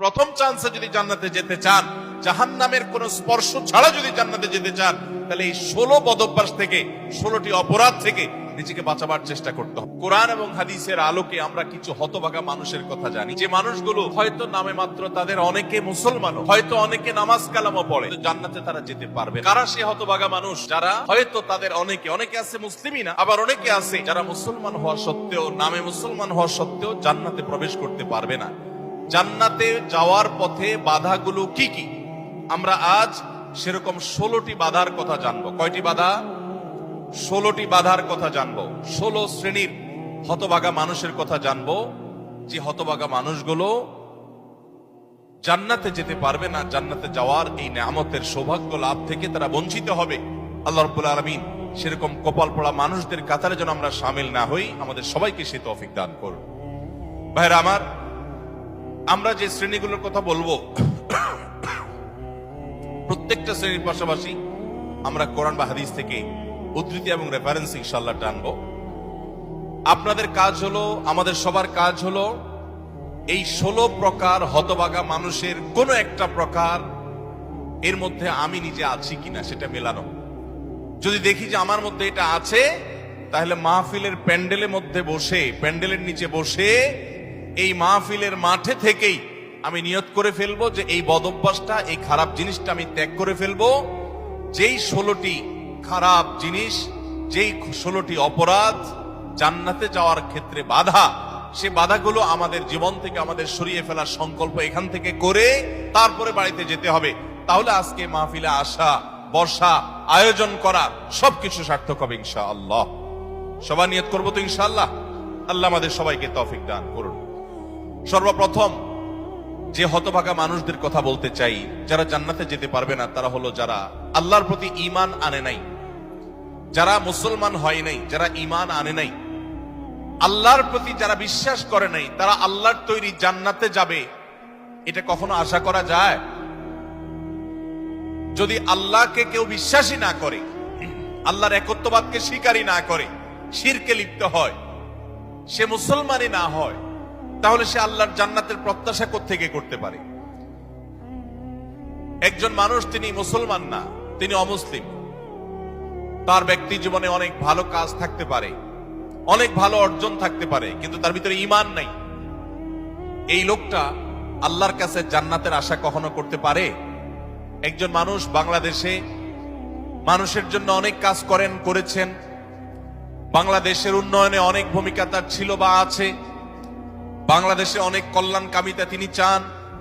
প্রথম চান্সে যদি জান্নাতে যেতে চান, জাহান্নামের কোন স্পর্শ ছাড়া যদি জান্নাতে যেতে চান, তাহলে এই 16 বদভ্যাস থেকে, 16টি অপরাধ থেকে নিজেকে বাঁচাবার চেষ্টা করতে হবে। কোরআন এবং হাদিসের আলোকে আমরা কিছু হতভাগা মানুষের কথা জানি, যে মানুষগুলো হয়তো নামে মাত্র, তাদের অনেকে মুসলমান, হয়তো অনেকে নামাজ কালামও পড়ে, জান্নাতে তারা যেতে পারবে। কারা সে হতভাগা মানুষ যারা হয়তো তাদের অনেকে আছে মুসলিমই না, আবার অনেকে আছে যারা মুসলমান হওয়া সত্ত্বেও, নামে মুসলমান হওয়া সত্ত্বেও জান্নাতে প্রবেশ করতে পারবে না। জান্নাতে যাওয়ার পথে বাধাগুলো কি কি, আমরা আজ সেরকম 16টি বাধার কথা জানবো। কয়টি বাধা? 16টি বাধার কথা জানবো। 16 শ্রেণীর হতভাগা মানুষের কথা জানবো, যে হতভাগা মানুষগুলো জান্নাতে যেতে পারবে না। জান্নাতে যাওয়ার এই নিয়ামতের সৌভাগ্য লাভ থেকে তারা বঞ্চিত হবে। আল্লাহ রাব্বুল আলামিন সেরকম কপাল পড়া মানুষদের কাতারে যেন আমরা শামিল না হই, আমাদের সবাইকে সে তৌফিক দান করুন। ভাইরা আমার, আমরা যে শ্রেণীগুলোর কথা বলবো, প্রত্যেকটা শ্রেণীর পাশাপাশি আমরা কোরআন বা হাদিস থেকে উদ্ধৃতি এবং রেফারেন্স ইনশাআল্লাহ টানবো। আপনাদের কাজ হলো, আমাদের সবার কাজ হলো, এই 16 প্রকার হতভাগা মানুষের কোন একটা প্রকার এর মধ্যে আমি নিজে আছি কিনা সেটা মেলানো। যদি দেখি যে আমার মধ্যে এটা আছে, তাহলে মাহফিলের প্যান্ডেলের মধ্যে বসে, প্যান্ডেলের নিচে বসে এই মাহফিলের মাঠে থেকেই আমি নিয়ত করে ফেলবো যে এই বদভ্যাসটা, এই খারাপ জিনিসটা আমি ত্যাগ করে ফেলবো। যেই 16টি খারাপ জিনিস, যেই 16টি অপরাধ জান্নাতে যাওয়ার ক্ষেত্রে বাধা, সে বাধাগুলো আমাদের জীবন থেকে আমাদের সরিয়ে ফেলার সংকল্প এখান থেকে করে তারপরে বাড়িতে যেতে হবে। তাহলে আজকে মাহফিলে আসা, বসা, আয়োজন করা সবকিছু সার্থক হবে ইনশাআল্লাহ। সবাই নিয়ত করবো তো ইনশাআল্লাহ। আল্লাহ আমাদের সবাইকে তৌফিক দান করুন। সর্বপ্রথম যে হতভাগা মানুষদের কথা বলতে চাই, যারা জান্নাতে যেতে পারবে না, তারা হলো যারা আল্লাহর প্রতি ঈমান আনে নাই, যারা মুসলমান হয় নাই, যারা ঈমান আনে নাই, আল্লাহর প্রতি যারা বিশ্বাস করে নাই, তারা আল্লাহর তৈরি জান্নাতে যাবে এটা কখনো আশা করা যায়? যদি আল্লাহকে কেউ বিশ্বাসী না করে, আল্লাহর একত্ববাদকে স্বীকারই না করে, শিরকে লিপ্ত হয়, সে মুসলমানই না হয়, তাহলে সে আল্লাহর জান্নাতের প্রত্যাশা কোত্থেকে করতে পারে? একজন মানুষ, তিনি মুসলমান না, তিনি অমুসলিম, তার ব্যক্তি জীবনে অনেক ভালো কাজ থাকতে পারে, অনেক ভালো অর্জন থাকতে পারে, কিন্তু তার ভিতরে ঈমান নাই। এই লোকটা আল্লাহর কাছে জান্নাতের আশা কখনো করতে পারে? একজন মানুষ বাংলাদেশে মানুষের জন্য অনেক কাজ করেছেন, বাংলাদেশের উন্নয়নে অনেক ভূমিকা তার ছিল বা আছে, বাংলাদেশে অনেক কল্যাণকামিতা তিনি চান,